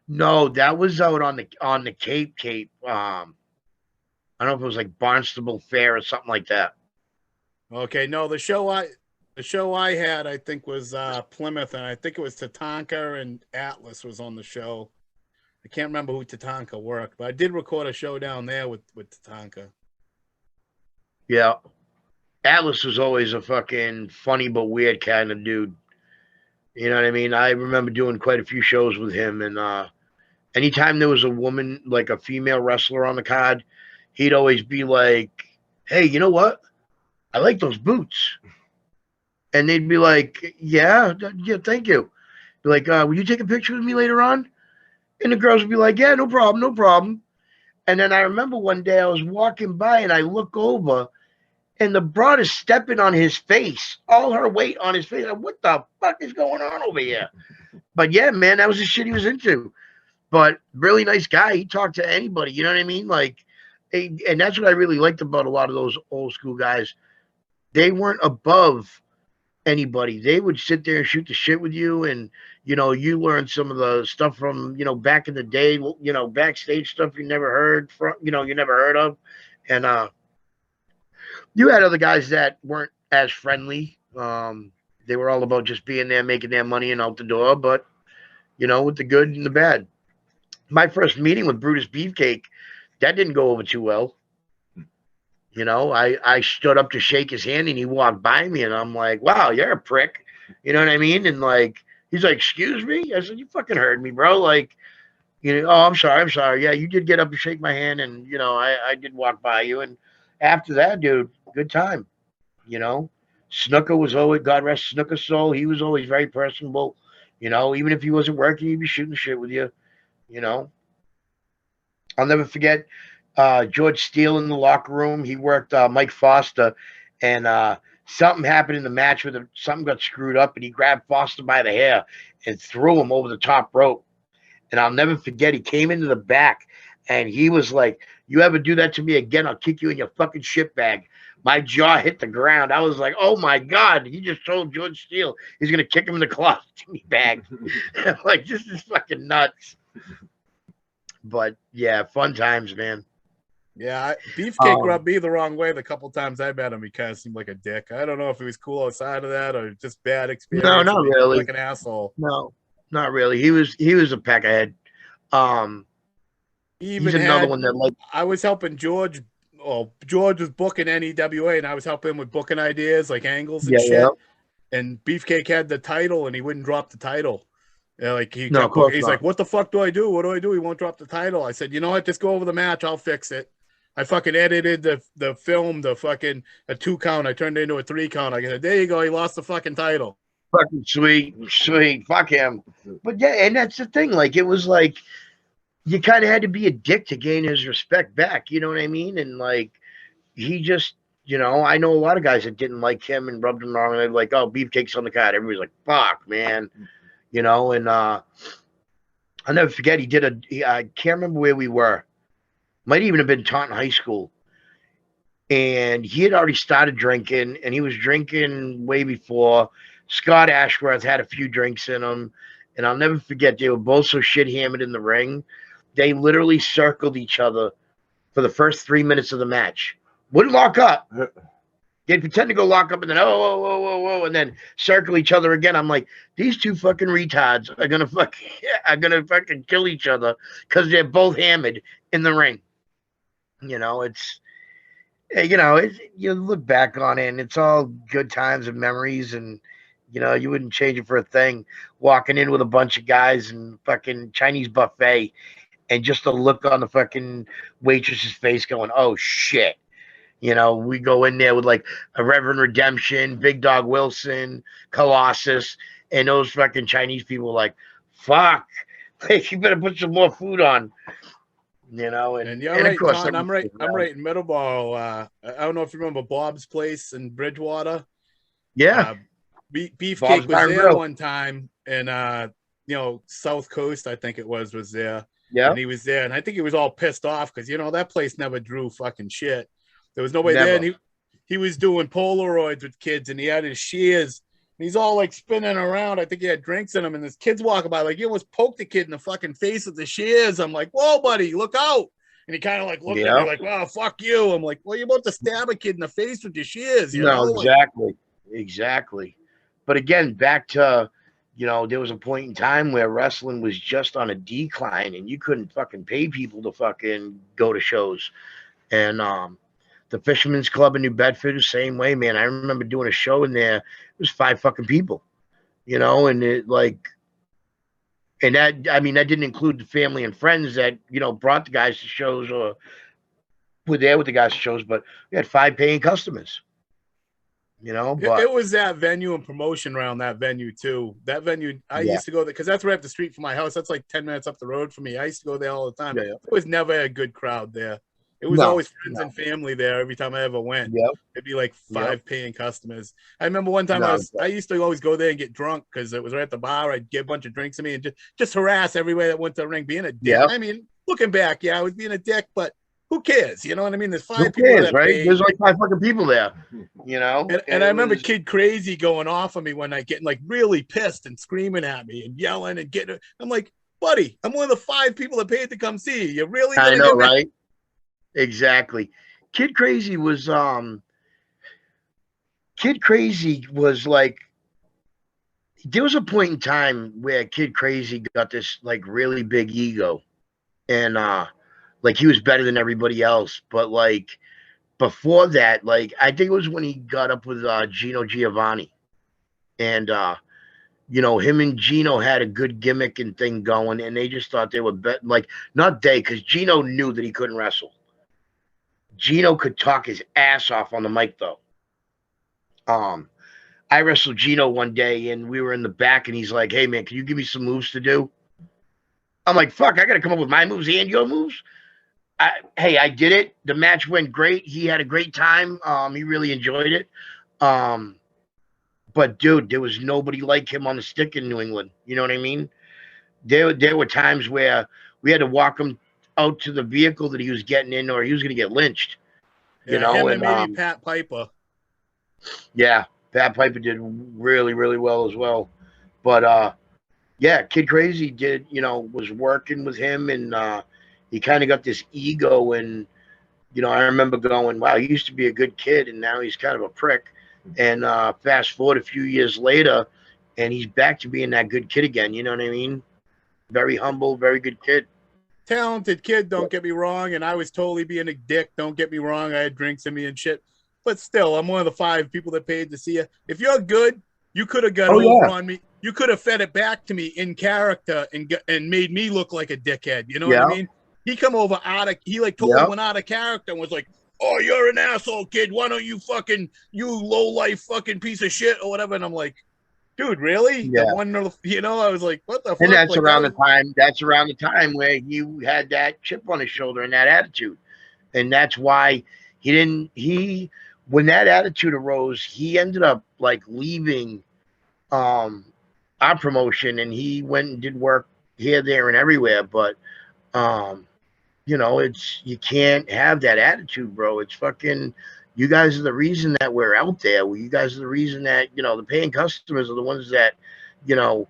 Speaker 3: No, that was out on the Cape. I don't know if it was like Barnstable Fair or something like that.
Speaker 2: Okay, no, the show I had, I think, was Plymouth, and I think it was Tatanka and Atlas was on the show. I can't remember who Tatanka worked, but I did record a show down there with Tatanka.
Speaker 3: Yeah. Atlas was always a fucking funny but weird kind of dude. You know what I mean? I remember doing quite a few shows with him, and anytime there was a woman, like a female wrestler on the card, he'd always be like, hey, you know what? I like those boots. And they'd be like, yeah, thank you. Be like, will you take a picture with me later on? And the girls would be like, yeah, no problem. And then I remember one day I was walking by and I look over and the broad is stepping on his face, all her weight on his face. Like, what the fuck is going on over here? But yeah, man, that was the shit he was into. But really nice guy. He talked to anybody. You know what I mean? Like, and that's what I really liked about a lot of those old school guys. They weren't above anybody. They would sit there and shoot the shit with you. And, you learned some of the stuff from, back in the day, backstage stuff you never heard of. And you had other guys that weren't as friendly. They were all about just being there, making their money and out the door. But, with the good and the bad. My first meeting with Brutus Beefcake, that didn't go over too well. I stood up to shake his hand and he walked by me and I'm like, wow, you're a prick. You know what I mean? And like, he's like, excuse me? I said, you fucking heard me, bro. Like, oh, I'm sorry. Yeah, you did get up and shake my hand and, I did walk by you. And after that, dude, good time. Snooker was always, God rest Snooker's soul. He was always very personable. Even if he wasn't working, he'd be shooting shit with you. I'll never forget George Steele in the locker room. He worked Mike Foster, and something happened in the match with him. Something got screwed up, and he grabbed Foster by the hair and threw him over the top rope. And I'll never forget, he came into the back, and he was like, you ever do that to me again, I'll kick you in your fucking shit bag. My jaw hit the ground. I was like, oh, my God. He just told George Steele he's going to kick him in the closet bag. Like, this is fucking nuts. But, yeah, fun times, man.
Speaker 2: Yeah, Beefcake
Speaker 3: Um,
Speaker 2: rubbed me the wrong way the couple times I met him. He kind of seemed like a dick. I don't know if he was cool outside of that or just bad
Speaker 3: no,
Speaker 2: experience.
Speaker 3: not
Speaker 2: Or he seemed like
Speaker 3: really.
Speaker 2: an asshole.
Speaker 3: No, not really. He was a peckerhead. Um,
Speaker 2: He
Speaker 3: he's
Speaker 2: even
Speaker 3: another
Speaker 2: had.
Speaker 3: one that like
Speaker 2: I was helping George. Oh, George was booking NEWA, and I was helping him with booking ideas like angles and
Speaker 3: yeah, yeah.
Speaker 2: shit. And Beefcake had the title, and he wouldn't drop the title. Yeah, like he
Speaker 3: No, of
Speaker 2: kept booking.
Speaker 3: course
Speaker 2: He's
Speaker 3: not.
Speaker 2: like, "What the fuck do I do? What do I do?" He won't drop the title. I said, "You know what? Just go over the match. I'll fix it." I fucking edited the film, the fucking a 2 count. I turned it into a 3 count. I said, "There you go. He lost the fucking title."
Speaker 3: Fucking sweet, sweet. Fuck him. But yeah, and that's the thing. Like, it was like you kind of had to be a dick to gain his respect back. You know what I mean? And like, he just, I know a lot of guys that didn't like him and rubbed him wrong. And they're like, "Oh, Beefcake's on the card." Everybody's like, "Fuck, man," And I'll never forget. I can't remember where we were. Might even have been Taunton High School. And he had already started drinking, and he was drinking way before. Scott Ashworth had a few drinks in him, and I'll never forget. They were both so shit hammered in the ring. They literally circled each other for the first 3 minutes of the match. Wouldn't lock up. They'd pretend to go lock up, and then and then circle each other again. I'm like, these two fucking retards are gonna fucking kill each other because they're both hammered in the ring. It's you look back on it and it's all good times and memories, and you wouldn't change it for a thing. Walking in with a bunch of guys and fucking Chinese buffet, and just the look on the fucking waitress's face going, "Oh shit." We go in there with like a Reverend Redemption, Big Dog Wilson, Colossus, and those fucking Chinese people like, "Fuck, like, you better put some more food on."
Speaker 2: And you're
Speaker 3: And of
Speaker 2: right,
Speaker 3: course,
Speaker 2: Taunton. I'm right. I'm right in Middleborough. I don't know if you remember Bob's place in Bridgewater.
Speaker 3: yeah,
Speaker 2: Uh, Beefcake
Speaker 3: Bob's
Speaker 2: was
Speaker 3: Bar and
Speaker 2: there
Speaker 3: Grill.
Speaker 2: one time, and South Coast, I think it was there,
Speaker 3: Yeah,
Speaker 2: and he was there, and I think he was all pissed off because that place never drew fucking shit. There was nobody there,
Speaker 3: never.
Speaker 2: and he was doing Polaroids with kids, and he had his shears, and he's all like spinning around. I think he had drinks in him, and this kid's walking by, like he almost poked the kid in the fucking face with the shears. I'm like, "Whoa, buddy, look out!" And he kind of like looked at me
Speaker 3: Yeah.
Speaker 2: like, "Oh, fuck you." I'm like, "Well, you're about to stab a kid in the face with your shears,
Speaker 3: No,
Speaker 2: Like,
Speaker 3: exactly. But again, back to, there was a point in time where wrestling was just on a decline, and you couldn't fucking pay people to fucking go to shows. And the Fisherman's Club in New Bedford, the same way, man. I remember doing a show in there. It was 5 fucking people, and it like, and that didn't include the family and friends that brought the guys to shows or were there with the guys to shows, but we had 5 paying customers.
Speaker 2: It
Speaker 3: But
Speaker 2: was that venue and promotion around that venue too. That venue, I
Speaker 3: yeah,
Speaker 2: used to go there because that's right up the street from my house. That's like 10 minutes up the road from me. I used to go there all the time.
Speaker 3: yeah,
Speaker 2: There was never a good crowd there. It was
Speaker 3: no,
Speaker 2: always friends and family there every time I ever went.
Speaker 3: yep,
Speaker 2: It'd be like
Speaker 3: yep,
Speaker 2: 5 paying customers. I remember one time
Speaker 3: no,
Speaker 2: I used to always go there and get drunk because it was right at the bar. I'd get a bunch of drinks to me and just harass everybody that went to the ring, being a dick.
Speaker 3: yep.
Speaker 2: I mean, looking back, yeah, I was being a dick, but who cares? You know what I mean? There's
Speaker 3: Who
Speaker 2: 5 people
Speaker 3: cares,
Speaker 2: that
Speaker 3: right?
Speaker 2: paid.
Speaker 3: There's like 5 fucking people there,
Speaker 2: And
Speaker 3: and
Speaker 2: I
Speaker 3: it
Speaker 2: remember
Speaker 3: was,
Speaker 2: Kid Crazy going off on me one night, getting like really pissed and screaming at me and yelling and getting. I'm like, buddy, I'm one of the 5 people that paid to come see you. You're really
Speaker 3: I
Speaker 2: gonna
Speaker 3: know,
Speaker 2: get mad?
Speaker 3: right? Exactly. Kid Crazy was Kid Crazy was like, there was a point in time where Kid Crazy got this like really big ego, and like he was better than everybody else. But like before that, like I think it was when he got up with Gino Giovanni, and him and Gino had a good gimmick and thing going, and they just thought they were like, not they, because Gino knew that he couldn't wrestle. Gino could talk his ass off on the mic though. Um, I wrestled Gino one day, and we were in the back, and he's like, "Hey man, can you give me some moves to do?" I'm like, "Fuck, I gotta come up with my moves and your moves." Hey, I did it. The match went great. He had a great time. He really enjoyed it. Um, but dude, there was nobody like him on the stick in New England. You know what I mean? There were times where we had to walk him out to the vehicle that he was getting in, or he was gonna get lynched.
Speaker 2: Yeah, him and
Speaker 3: And
Speaker 2: maybe Pat Piper.
Speaker 3: yeah, Pat Piper did really, really well as well. But yeah, Kid Crazy was working with him, and he kind of got this ego, and You know, I remember going, wow, he used to be a good kid, and now he's kind of a prick. And fast forward a few years later, and he's back to being that good kid again. You know what I mean? Very humble, very good kid.
Speaker 2: Talented kid, don't get me wrong, and I was totally being a dick. Don't get me wrong, I had drinks in me and shit, but still, I'm one of the 5 people that paid to see you. If you're good, you could have got over on me. You could have fed it back to me in character and made me look like a dickhead. You know what I mean? He come over he like totally went out of character and was like, "Oh, you're an asshole, kid. Why don't you low life fucking piece of shit or whatever?" And I'm like, dude, really?
Speaker 3: Yeah.
Speaker 2: The one, I was like, what the fuck?
Speaker 3: And that's
Speaker 2: like,
Speaker 3: around the time. That's around the time where you had that chip on his shoulder and that attitude, and that's why he didn't. When that attitude arose, he ended up like leaving our promotion, and he went and did work here, there, and everywhere. But you know, you can't have that attitude, bro. It's fucking. You guys are the reason that we're out there. You guys are the reason that, you know, the paying customers are the ones that, you know,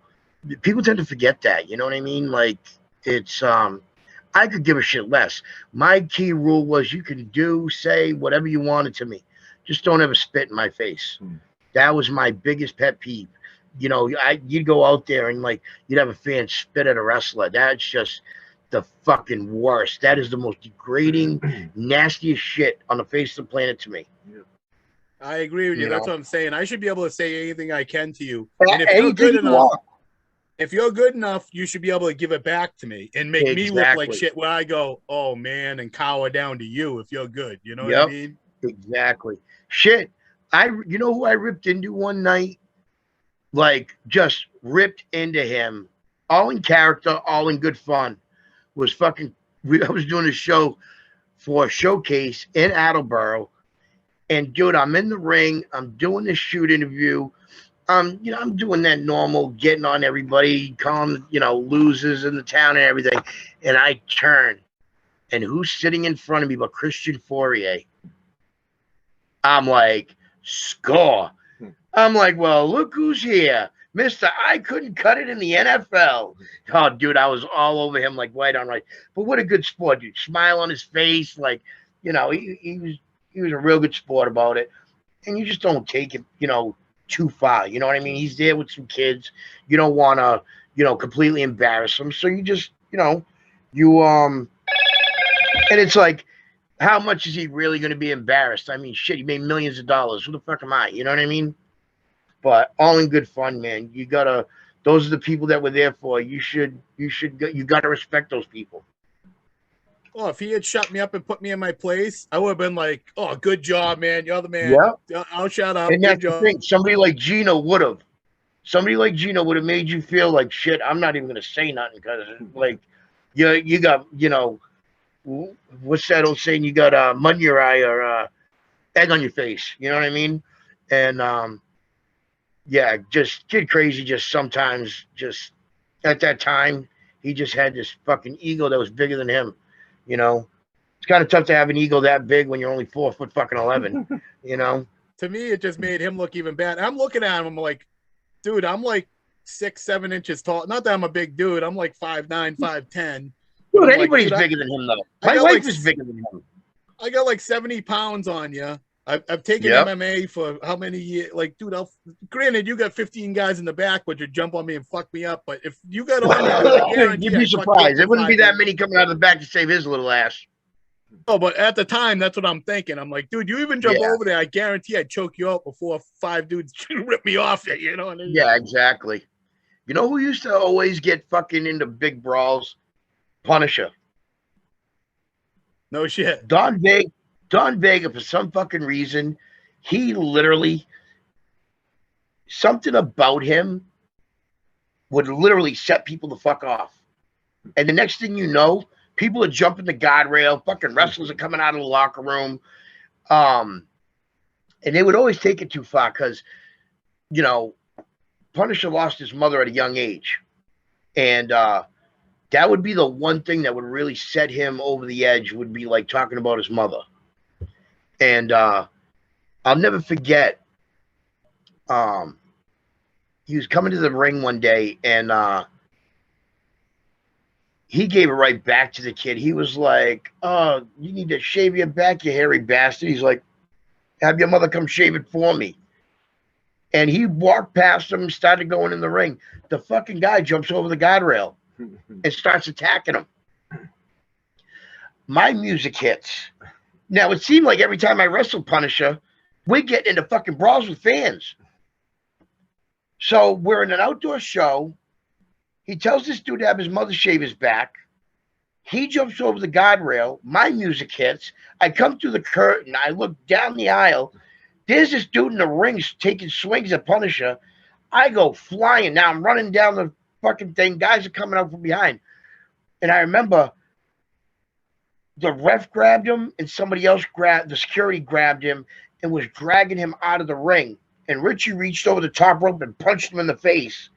Speaker 3: people tend to forget that. You know what I mean? Like, it's I could give a shit less. My key rule was you can say whatever you wanted to me, just don't ever spit in my face. That was my biggest pet peeve. You know, you'd go out there and like you'd have a fan spit at a wrestler. That's just the fucking worst. That is the most degrading, nastiest shit on the face of the planet to me.
Speaker 2: I agree with you. That's what I'm saying. I should be able to say anything I can to you.
Speaker 3: And
Speaker 2: if you're good enough, you should be able to give it back to me and make me look like shit where I go, oh man, and cower down to you if you're good. You know what I mean?
Speaker 3: Exactly. Shit. You know who I ripped into one night? Like, just ripped into him. All in character, all in good fun. Was fucking, I was doing a show for a showcase in Attleboro. And dude, I'm in the ring. I'm doing this shoot interview. You know, I'm doing that normal, getting on everybody, calling, you know, losers in the town and everything. And I turn, and who's sitting in front of me but Christian Fourier? I'm like, score. I'm like, well, look who's here. Mister, I couldn't cut it in the NFL. Oh, dude, I was all over him like white on rice. But what a good sport, dude. Smile on his face. Like, you know, he was a real good sport about it. And you just don't take it, you know, too far. You know what I mean? He's there with some kids. You don't want to, you know, completely embarrass him. So you just, you know, and it's like, how much is he really going to be embarrassed? I mean, shit, he made millions of dollars. Who the fuck am I? You know what I mean? But all in good fun, man. Those are the people that we're there for. You got to respect those people.
Speaker 2: Oh, if he had shut me up and put me in my place, I would have been like, oh, good job, man. You're the man.
Speaker 3: Yeah.
Speaker 2: I'll shut up.
Speaker 3: And that's the thing. Somebody like Gino would have made you feel like shit. I'm not even going to say nothing because, like, you got, you know, what's that old saying? You got mud in your eye or egg on your face. You know what I mean? And yeah, just kid crazy. Just sometimes, just at that time, he just had this fucking ego that was bigger than him. You know, it's kind of tough to have an ego that big when you're only 4 foot fucking 11. You know.
Speaker 2: To me, it just made him look even bad. I'm looking at him. I'm like, dude, I'm like 6, 7 inches tall. Not that I'm a big dude. I'm like 5'9", 5'10".
Speaker 3: Dude, anybody's bigger than him though. My wife is bigger than him.
Speaker 2: I got like 70 pounds on you. I've taken MMA for how many years? Like, dude, granted, you got 15 guys in the back would you jump on me and fuck me up. But if you got on me, dude, I guarantee
Speaker 3: you'd be surprised. There wouldn't be that many coming out of the back to save his little ass.
Speaker 2: Oh, but at the time, that's what I'm thinking. I'm like, dude, you even jump over there, I guarantee I'd choke you out before 5 dudes rip me off. You know what I mean?
Speaker 3: Yeah, exactly. You know who used to always get fucking into big brawls? Punisher.
Speaker 2: No shit.
Speaker 3: Don Vega, for some fucking reason, he literally, something about him would literally set people the fuck off. And the next thing you know, people are jumping the guardrail, fucking wrestlers are coming out of the locker room. And they would always take it too far because, you know, Punisher lost his mother at a young age. And that would be the one thing that would really set him over the edge, would be like talking about his mother. And I'll never forget, he was coming to the ring one day, and he gave it right back to the kid. He was like, "Oh, you need to shave your back, you hairy bastard." He's like, "Have your mother come shave it for me." And he walked past him, started going in the ring. The fucking guy jumps over the guardrail and starts attacking him. My music hits. Now, it seemed like every time I wrestled Punisher, we get into fucking brawls with fans. So we're in an outdoor show. He tells this dude to have his mother shave his back. He jumps over the guardrail. My music hits. I come through the curtain. I look down the aisle. There's this dude in the ring taking swings at Punisher. I go flying. Now I'm running down the fucking thing. Guys are coming up from behind. And I remember the ref grabbed him and somebody else the security grabbed him and was dragging him out of the ring. And Richie reached over the top rope and punched him in the face.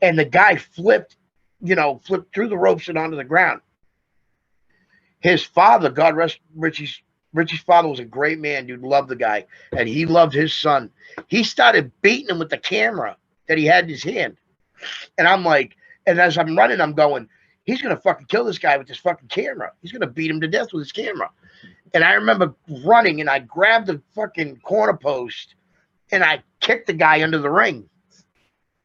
Speaker 3: And the guy flipped through the ropes and onto the ground. His father, God rest Richie's father, was a great man, dude. Loved the guy. And he loved his son. He started beating him with the camera that he had in his hand. And I'm like, and as I'm running, I'm going, he's going to fucking kill this guy with this fucking camera. He's going to beat him to death with his camera. And I remember running and I grabbed the fucking corner post and I kicked the guy under the ring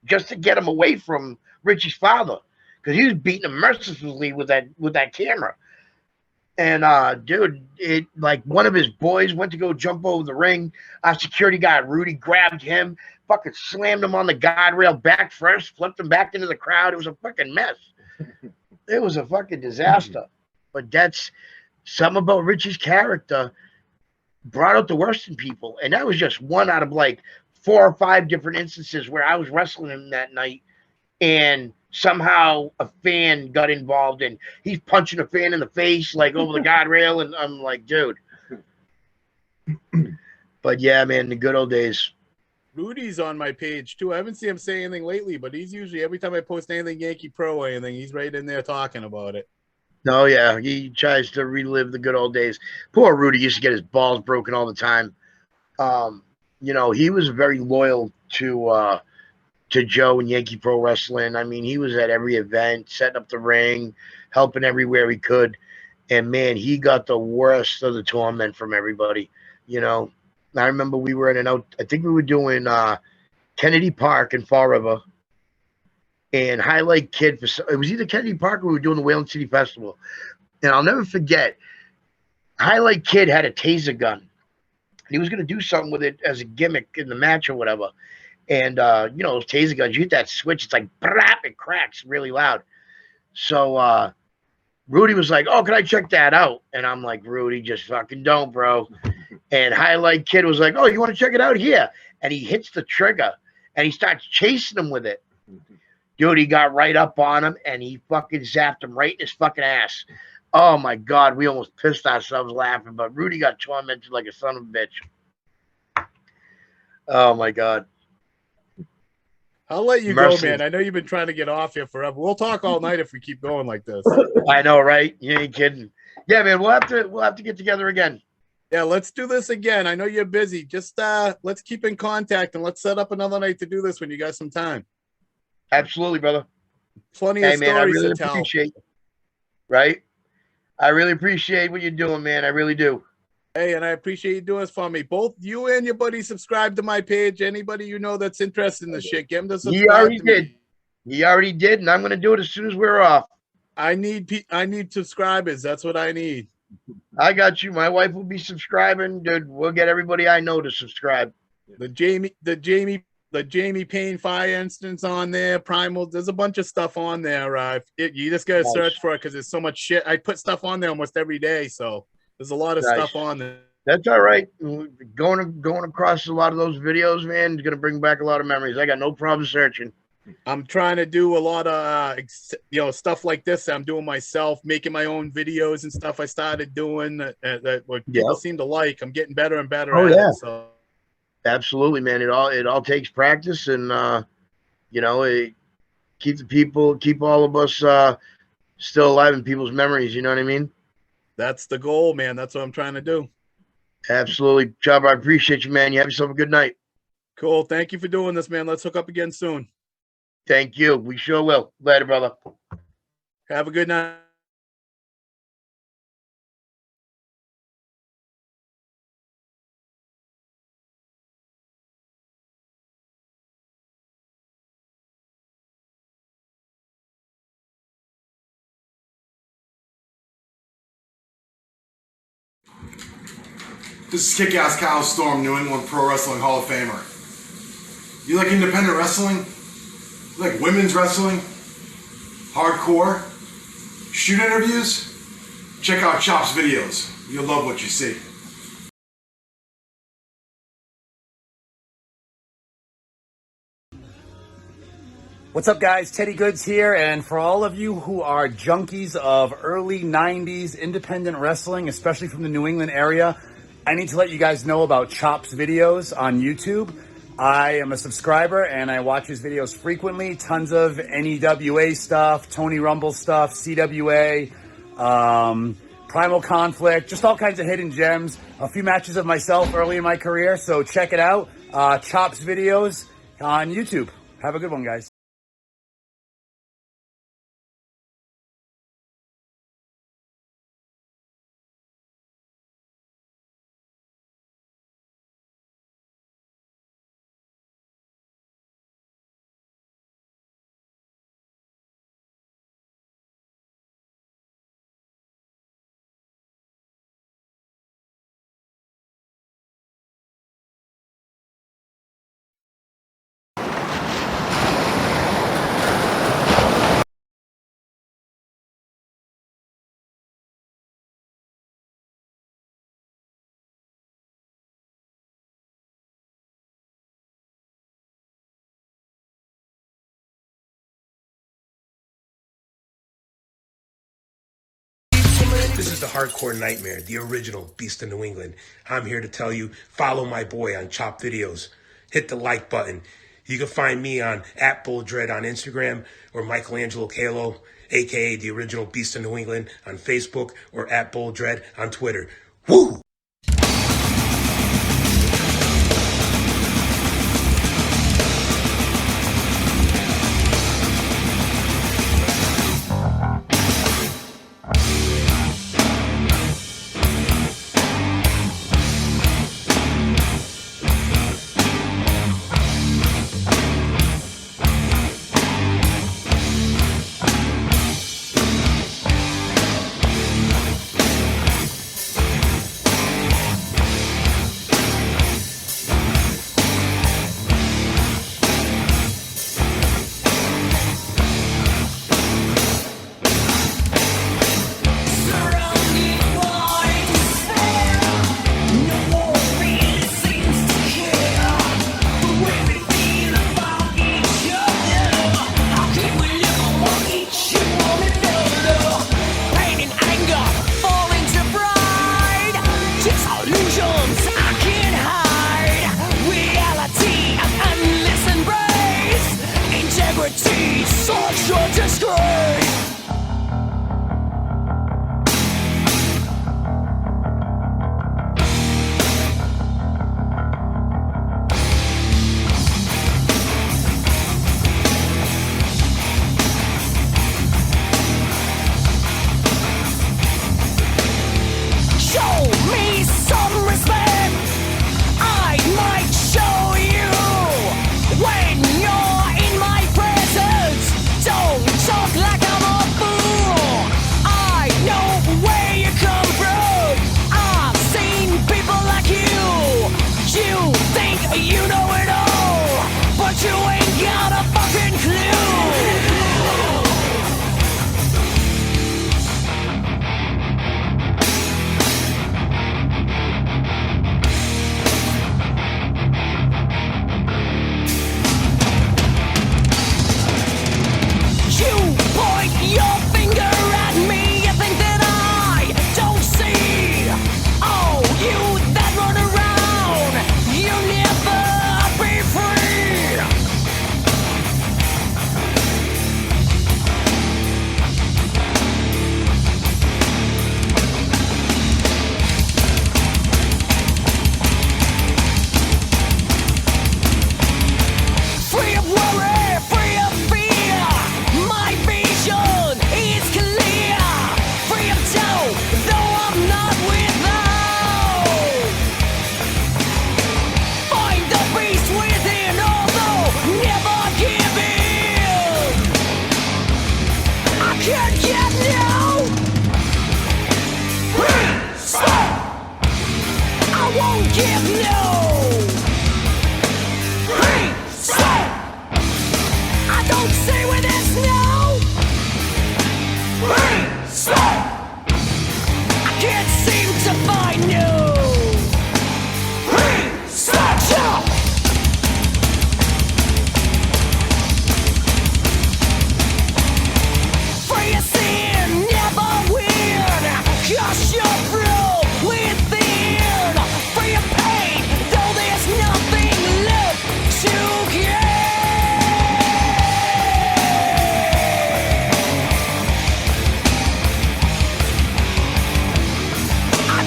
Speaker 3: just to get him away from Richie's father because he was beating him mercilessly with that camera. And dude, it like one of his boys went to go jump over the ring. Our security guy Rudy grabbed him, fucking slammed him on the guardrail back first, flipped him back into the crowd. It was a fucking mess. It was a fucking disaster. But that's something about Richie's character brought out the worst in people. And that was just one out of like 4 or 5 different instances where I was wrestling him that night and somehow a fan got involved and he's punching a fan in the face like over the guardrail. And I'm like, dude. But yeah, man, the good old days.
Speaker 2: Rudy's on my page too. I haven't seen him say anything lately, but he's usually every time I post anything Yankee Pro or anything, he's right in there talking about it.
Speaker 3: No, yeah, he tries to relive the good old days. Poor Rudy used to get his balls broken all the time. He was very loyal to Joe and Yankee Pro Wrestling. I mean, he was at every event, setting up the ring, helping everywhere he could. And man, he got the worst of the torment from everybody. I remember we were I think we were doing Kennedy Park in Fall River. And Highlight Kid, it was either Kennedy Park or we were doing the Wayland City Festival. And I'll never forget, Highlight Kid had a taser gun. He was going to do something with it as a gimmick in the match or whatever. And, those taser guns, you hit that switch, it's like, brap, it cracks really loud. So Rudy was like, oh, can I check that out? And I'm like, Rudy, just fucking don't, bro. And Highlight Kid was like, oh, you want to check it out here? And he hits the trigger, and he starts chasing him with it. Dude, he got right up on him, and he fucking zapped him right in his fucking ass. Oh, my God. We almost pissed ourselves laughing, but Rudy got tormented like a son of a bitch. Oh, my God.
Speaker 2: I'll let you go, man. I know you've been trying to get off here forever. We'll talk all night if we keep going like this.
Speaker 3: I know, right? You ain't kidding. Yeah, man, we'll have to get together again.
Speaker 2: Yeah, let's do this again. I know you're busy. Just let's keep in contact and let's set up another night to do this when you got some time.
Speaker 3: Absolutely, brother.
Speaker 2: Plenty of stories
Speaker 3: I really
Speaker 2: to tell.
Speaker 3: Appreciate it. Right? I really appreciate what you're doing, man. I really do.
Speaker 2: Hey, and I appreciate you doing this for me. Both you and your buddy subscribe to my page. Anybody you know that's interested in this shit, get him to subscribe.
Speaker 3: He already did. He already did, and I'm going to do it as soon as we're off.
Speaker 2: I need subscribers. That's what I need.
Speaker 3: I got you. My wife will be subscribing, dude. We'll get everybody I know to subscribe.
Speaker 2: The Jamie Payne fire instance on there. Primal. There's a bunch of stuff on there. You just gotta search for it because there's so much shit. I put stuff on there almost every day, so there's a lot of stuff on there.
Speaker 3: That's all right. Going across a lot of those videos, man, is gonna bring back a lot of memories. I got no problem searching.
Speaker 2: I'm trying to do a lot of stuff like this that I'm doing myself, making my own videos and stuff I started doing that what people seem to like. I'm getting better and better at it. So
Speaker 3: absolutely, man. It all takes practice and keep all of us still alive in people's memories, you know what I mean?
Speaker 2: That's the goal, man. That's what I'm trying to do.
Speaker 3: Absolutely. Job, I appreciate you, man. You have yourself a good night.
Speaker 2: Cool. Thank you for doing this, man. Let's hook up again soon.
Speaker 3: Thank you. We sure will. Later, brother.
Speaker 2: Have a good night.
Speaker 5: This is Kick-Ass Kyle Storm, New England Pro Wrestling Hall of Famer. You like independent wrestling? You like women's wrestling? Hardcore? Shoot interviews? Check out Chop's videos. You'll love what you see.
Speaker 6: What's up, guys? Teddy Goods here, and for all of you who are junkies of early 90s independent wrestling, especially from the New England area, I need to let you guys know about Chop's videos on YouTube. I am a subscriber, and I watch his videos frequently. Tons of NEWA stuff, Tony Rumble stuff, CWA, Primal Conflict, just all kinds of hidden gems. A few matches of myself early in my career, so check it out. Chop's videos on YouTube. Have a good one, guys.
Speaker 7: This is the Hardcore Nightmare, the original Beast of New England. I'm here to tell you, follow my boy on Chop Videos. Hit the like button. You can find me on @BullDread on Instagram or Michelangelo Kalo, a.k.a. the original Beast of New England on Facebook or @BullDread on Twitter. Woo!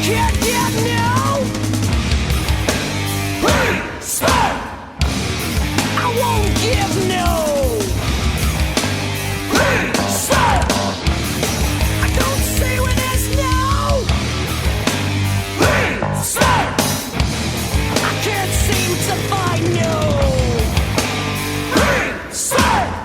Speaker 8: can't get no respect. I won't give no respect. I don't say when there's no respect. I can't seem to find no respect.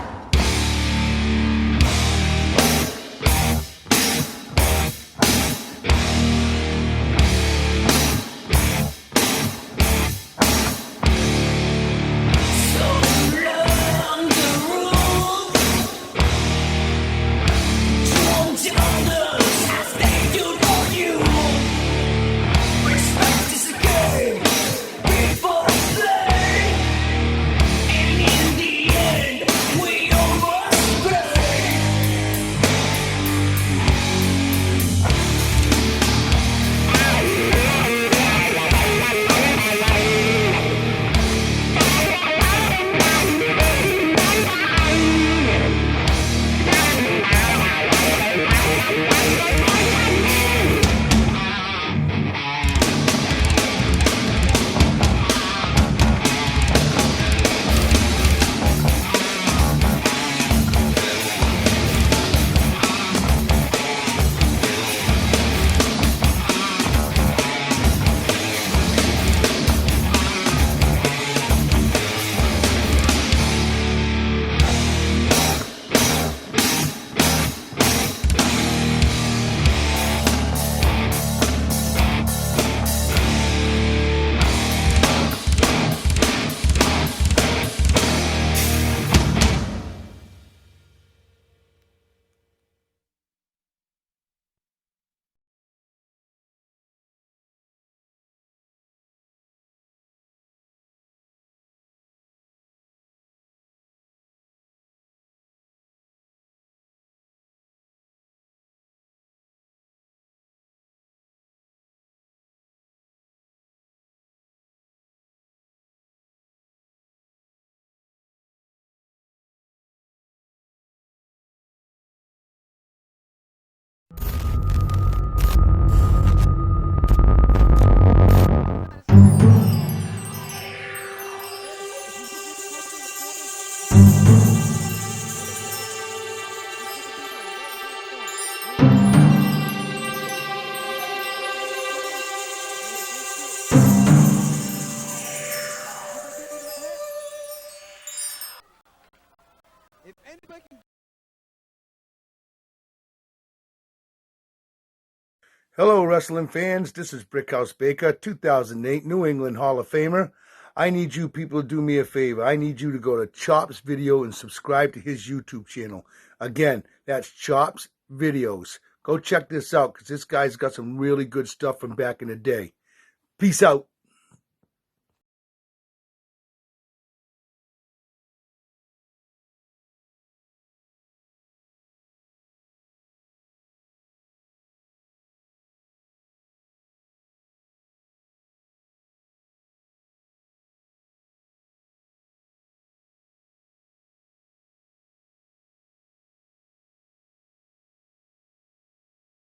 Speaker 9: Hello, wrestling fans. This is Brickhouse Baker, 2008 New England Hall of Famer. I need you people to do me a favor. I need you to go to Chop's Video and subscribe to his YouTube channel. Again, that's Chop's Videos. Go check this out because this guy's got some really good stuff from back in the day. Peace out.